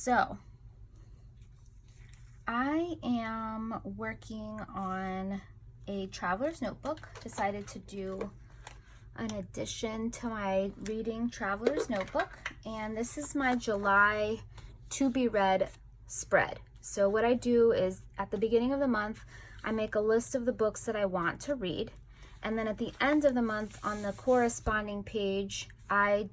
So I am working on a traveler's notebook. Decided to do an addition to my reading traveler's notebook, and this is my July to be read spread. So what I do is at the beginning of the month, I make a list of the books that I want to read, and then at the end of the month on the corresponding page, I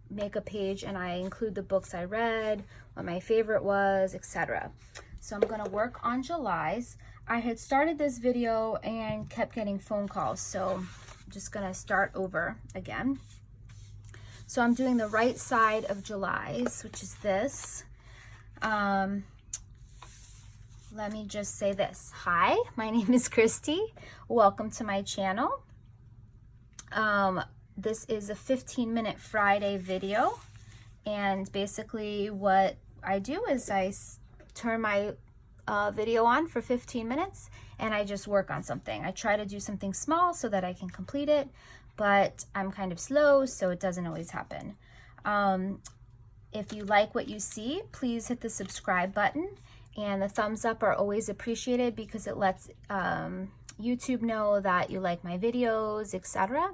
make a page and I include the books I read, what my favorite was, etc. So I'm gonna work on July's. I had started this video and kept getting phone calls, so I'm just gonna start over again. So I'm doing the right side of July's, which is this. Let me just say this. Hi, my name is Christy. Welcome to my channel. This is a 15-minute Friday video, and basically what I do is I turn my video on for 15 minutes and I just work on something. I try to do something small so that I can complete it, but I'm kind of slow, so it doesn't always happen. If you like what you see, please hit the subscribe button, and the thumbs up are always appreciated because it lets YouTube know that you like my videos, etc.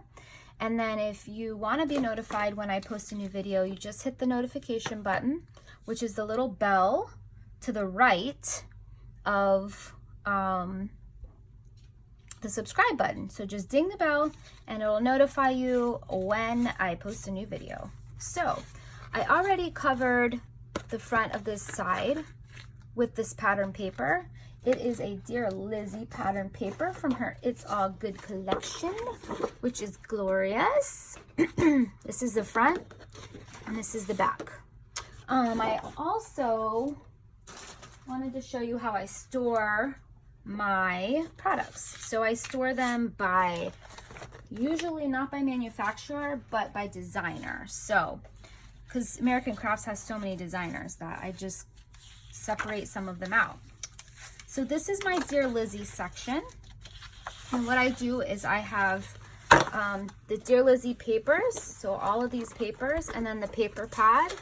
And then if you want to be notified when I post a new video, you just hit the notification button, which is the little bell to the right of the subscribe button. So just ding the bell and it will notify you when I post a new video. So I already covered the front of this side with this pattern paper. It is a Dear Lizzy pattern paper from her It's All Good collection, which is glorious. This is the front and this is the back. I also wanted to show you how I store my products. So I store them by, usually not by manufacturer, but by designer. So, because American Crafts has so many designers that I just separate some of them out. So this is my Dear Lizzy section. And what I do is I have the Dear Lizzy papers. So all of these papers, and then the paper pad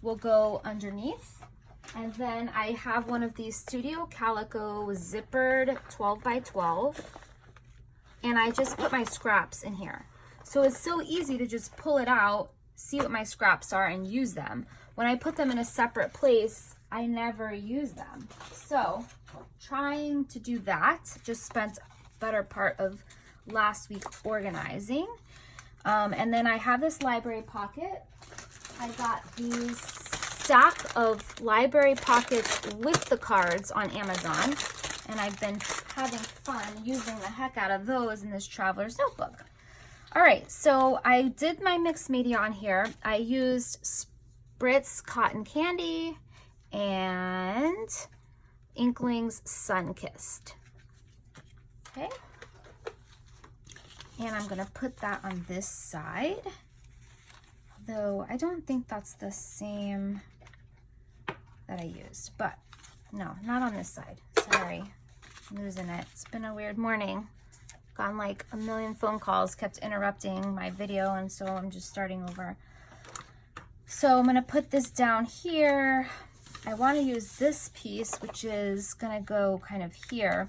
will go underneath. And then I have one of these Studio Calico zippered 12 by 12. And I just put my scraps in here. So it's so easy to just pull it out, see what my scraps are, and use them. When I put them in a separate place, I never use them. So trying to do that, just spent better part of last week organizing. And then I have this library pocket. I got these stack of library pockets with the cards on Amazon, and I've been having fun using the heck out of those in this traveler's notebook. All right, so I did my mixed media on here. I used Spritz Cotton Candy and Inklings Sunkissed. Okay, and I'm gonna put that on this side, though I don't think that's the same that I used, but no, not on this side. Sorry, I'm losing it. It's been a weird morning. Gotten like a million phone calls, kept interrupting my video, and so I'm just starting over. So I'm gonna put this down here. I want to use this piece, which is gonna go kind of here.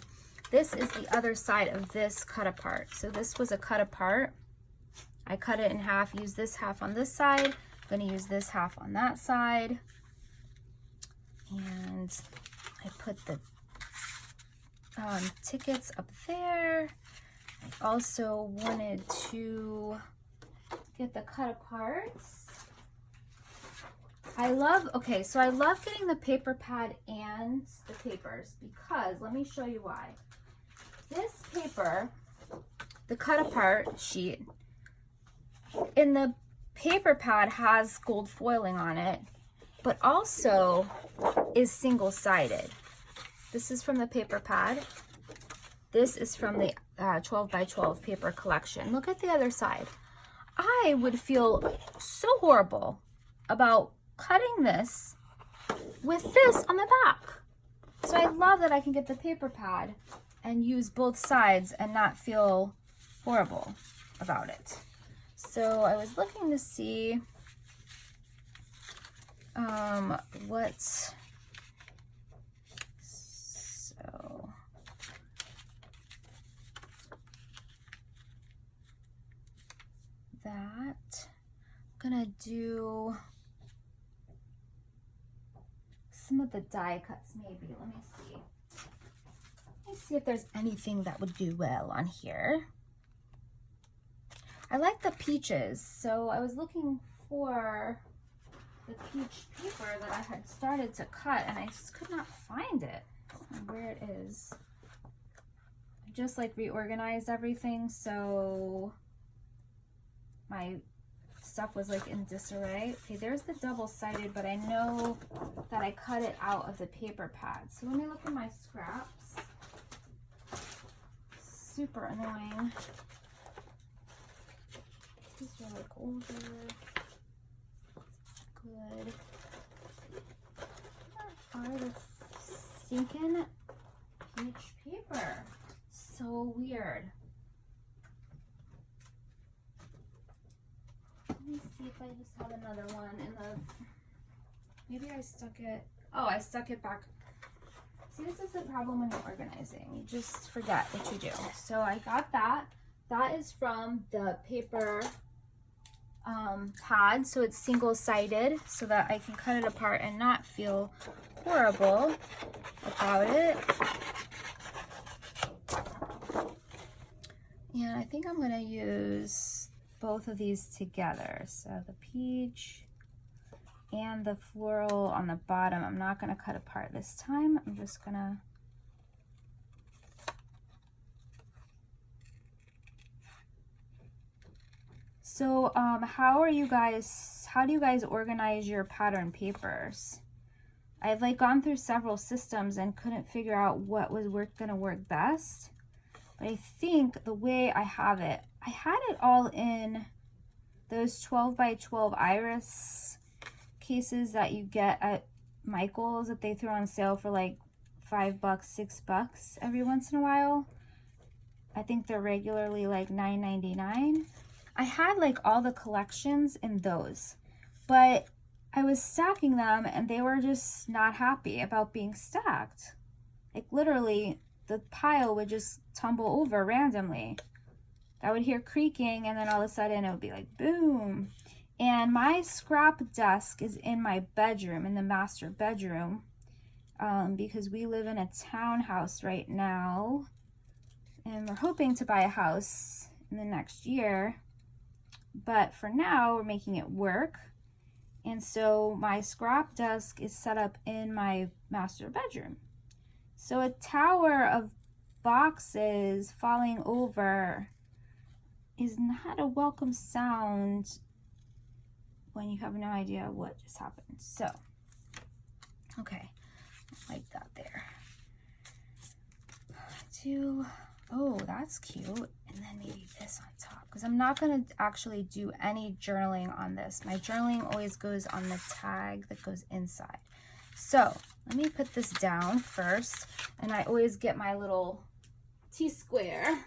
This is the other side of this cut apart. So this was a cut apart. I cut it in half, use this half on this side. I'm gonna use this half on that side. And I put the tickets up there. I also wanted to get the cut aparts. I love getting the paper pad and the papers because, let me show you why. This paper, the cut apart sheet, in the paper pad has gold foiling on it, but also is single-sided. This is from the paper pad. This is from the 12 by 12 paper collection. Look at the other side. I would feel so horrible about cutting this with this on the back. So I love that I can get the paper pad and use both sides and not feel horrible about it. So I was looking to see So that, I'm gonna do some of the die cuts maybe. Let me see. Let me see if there's anything that would do well on here. I like the peaches, so I was looking for the peach paper that I had started to cut and I just could not find it. I don't know where it is. I just like reorganized everything, so my stuff was like in disarray. Okay, there's the double-sided, but I know that I cut it out of the paper pad. So let me look at my scraps. Super annoying. These are like older. Good. Where are the stinking peach paper? So weird. Let me see if I just have another one in the, maybe I stuck it, oh, I stuck it back. See, this is the problem when you're organizing. You just forget what you do. So I got that. That is from the paper pad, so it's single-sided so that I can cut it apart and not feel horrible about it. And I think I'm gonna use both of these together. So the peach and the floral on the bottom, I'm not gonna cut apart this time. I'm just gonna So how do you guys organize your pattern papers? I've like gone through several systems and couldn't figure out what was gonna work best. But I think the way I have it, I had it all in those 12 by 12 iris cases that you get at Michael's that they throw on sale for like $5, $6 every once in a while. I think they're regularly like $9.99. I had like all the collections in those, but I was stacking them and they were just not happy about being stacked. Like literally the pile would just tumble over randomly. I would hear creaking and then all of a sudden it would be like boom. And my scrap desk is in my bedroom, in the master bedroom, because we live in a townhouse right now and we're hoping to buy a house in the next year. But for now, we're making it work. And so my scrap desk is set up in my master bedroom. So a tower of boxes falling over is not a welcome sound when you have no idea what just happened. So, okay, like that there. Oh, that's cute. And then maybe this on top, because I'm not going to actually do any journaling on this. My journaling always goes on the tag that goes inside. So let me put this down first. And I always get my little T-square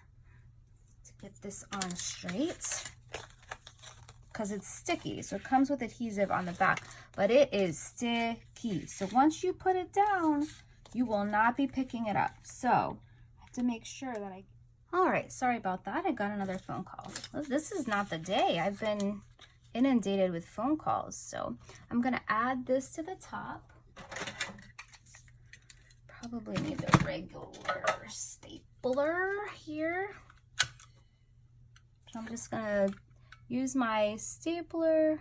to get this on straight because it's sticky. So it comes with adhesive on the back, but it is sticky. So once you put it down, you will not be picking it up. So to make sure that all right, sorry about that. I got another phone call. This is not the day. I've been inundated with phone calls. So I'm gonna add this to the top. Probably need the regular stapler here. So I'm just gonna use my stapler,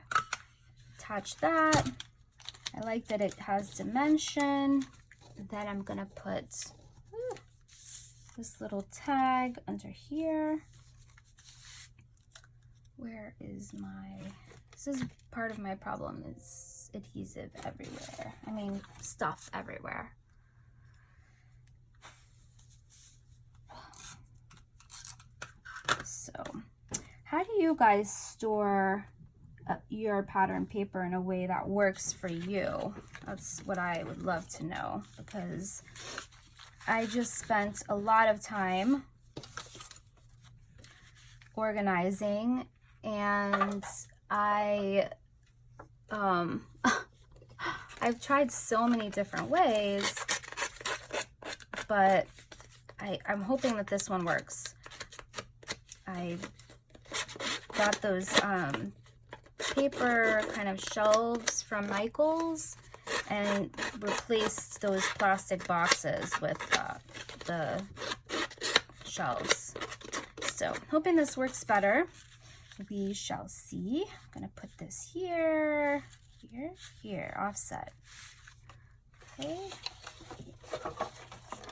attach that. I like that it has dimension. Then I'm gonna put this little tag under here. Where is this is part of my problem, is adhesive everywhere. I mean, stuff everywhere. So, how do you guys store your pattern paper in a way that works for you? That's what I would love to know, because I just spent a lot of time organizing, and I I've tried so many different ways, but I'm hoping that this one works. I got those paper kind of shelves from Michael's and replaced those plastic boxes with the shelves. So hoping this works better. We shall see. I'm gonna put this here, here, here, offset. Okay.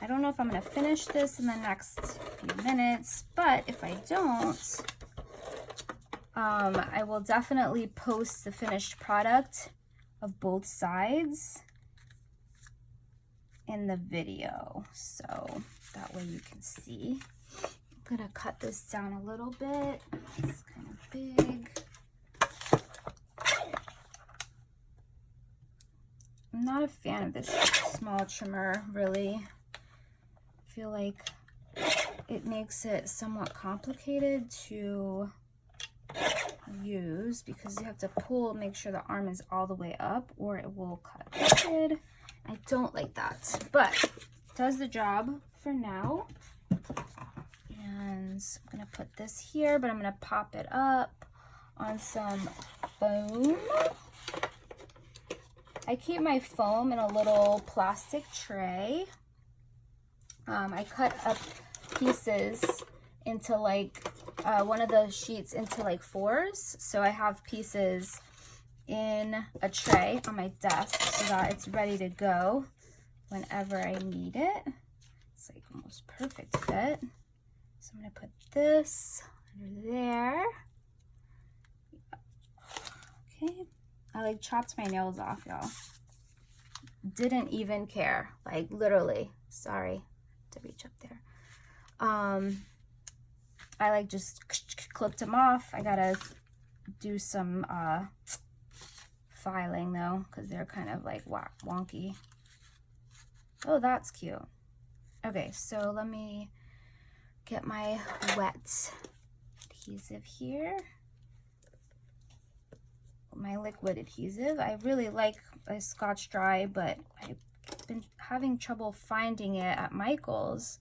I don't know if I'm gonna finish this in the next few minutes, but if I don't, I will definitely post the finished product of both sides in the video, so that way you can see. I'm gonna cut this down a little bit. It's kind of big. I'm not a fan of this small trimmer, really. I feel like it makes it somewhat complicated to use because you have to pull, make sure the arm is all the way up or it will cut crooked. I don't like that, but it does the job for now. And I'm gonna put this here, but I'm gonna pop it up on some foam. I keep my foam in a little plastic tray. I cut up pieces into like one of the sheets into like 4s, so I have pieces in a tray on my desk so that it's ready to go whenever I need it. It's like almost perfect fit. So I'm gonna put this under there. Okay, I like chopped my nails off, y'all. Didn't even care, like literally. Sorry to reach up there. I like just clipped them off. I gotta do some filing though, because they're kind of like wonky. Oh, that's cute. Okay, so let me get my wet adhesive here. My liquid adhesive. I really like a Scotch Dry, but I've been having trouble finding it at Michael's,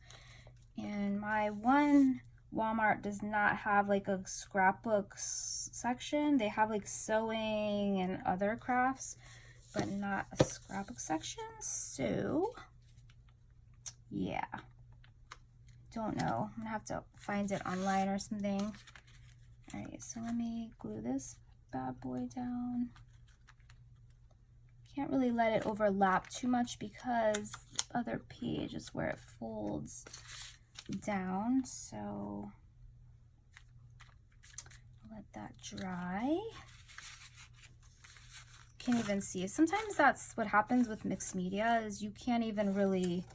and my one Walmart does not have like a scrapbook section. They have like sewing and other crafts, but not a scrapbook section. So yeah, don't know. I'm gonna have to find it online or something. All right, so let me glue this bad boy down. Can't really let it overlap too much because the other page is where it folds down, so let that dry. Can't even see. Sometimes that's what happens with mixed media, is you can't even really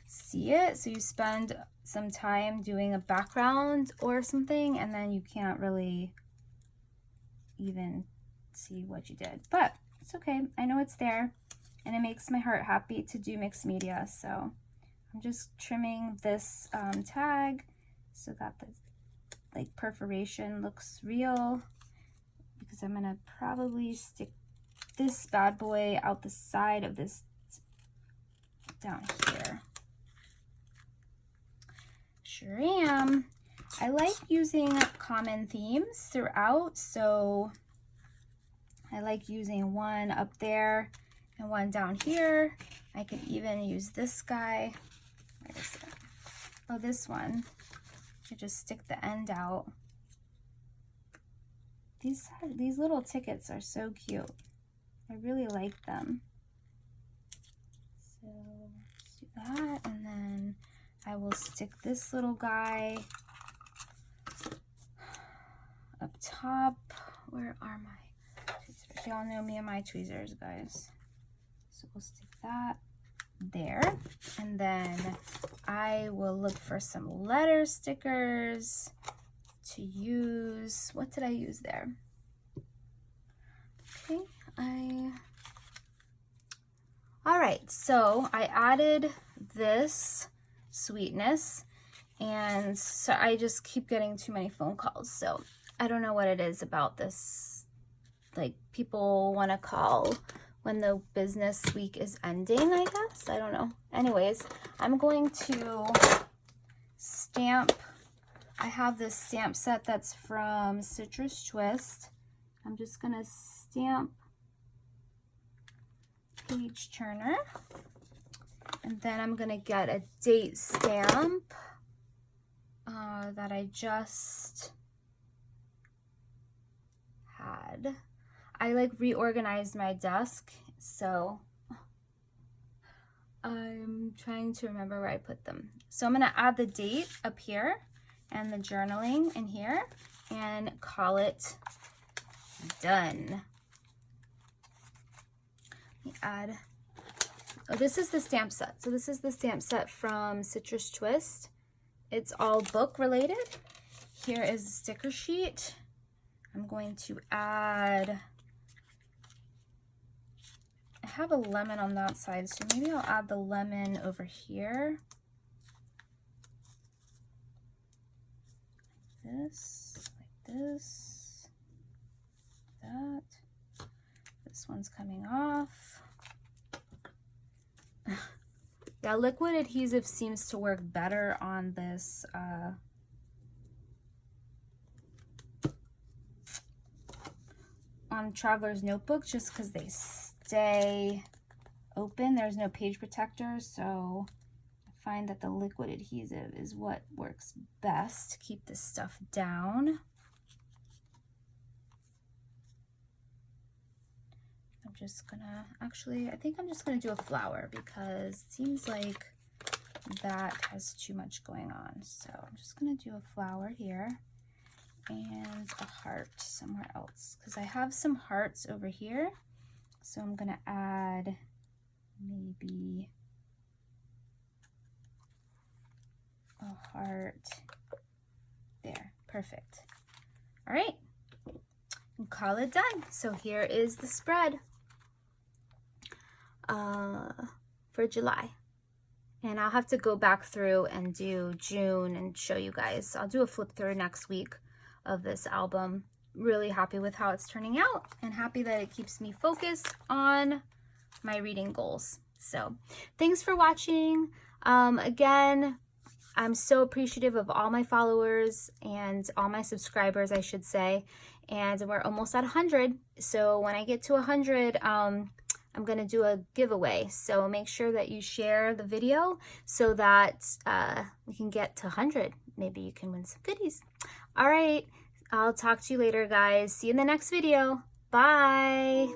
see it, so you spend some time doing a background or something and then you can't really even see what you did, but it's okay. I know it's there and it makes my heart happy to do mixed media. So I'm just trimming this tag so that the like perforation looks real, because I'm gonna probably stick this bad boy out the side of this down here. Sure am. I like using common themes throughout, so I like using one up there and one down here. I could even use this guy. Where is it? Oh, this one. I just stick the end out. These little tickets are so cute. I really like them. So let's do that, and then I will stick this little guy up top. Where are my tweezers? Y'all know me and my tweezers, guys. So we'll stick that there, and then I will look for some letter stickers to use. What did I use there? Okay, all right, so I added this sweetness, and so I just keep getting too many phone calls, so I don't know what it is about this like people want to call when the business week is ending, I guess. I don't know. Anyways, I'm going to stamp. I have this stamp set that's from Citrus Twist. I'm just going to stamp page turner. And then I'm going to get a date stamp that I just had. I like reorganized my desk, so I'm trying to remember where I put them. So I'm going to add the date up here and the journaling in here and call it done. Let me add, oh, this is the stamp set. So this is the stamp set from Citrus Twist. It's all book related. Here is the sticker sheet. I'm going to add, I have a lemon on that side, so maybe I'll add the lemon over here. This, like this, that. This one's coming off. Yeah, liquid adhesive seems to work better on this on Traveler's Notebook, just because they stay open. There's no page protector, so I find that the liquid adhesive is what works best to keep this stuff down. I'm just gonna, actually, I think I'm just gonna do a flower because it seems like that has too much going on. So I'm just gonna do a flower here and a heart somewhere else because I have some hearts over here. So I'm gonna add maybe a heart there. Perfect. All right, and call it done. So here is the spread for July. And I'll have to go back through and do June and show you guys. I'll do a flip through next week of this album. Really happy with how it's turning out and happy that it keeps me focused on my reading goals. So thanks for watching. Again, I'm so appreciative of all my followers and all my subscribers, I should say. And we're almost at 100. So when I get to 100, I'm going to do a giveaway. So make sure that you share the video so that we can get to 100. Maybe you can win some goodies. All right. I'll talk to you later, guys. See you in the next video. Bye.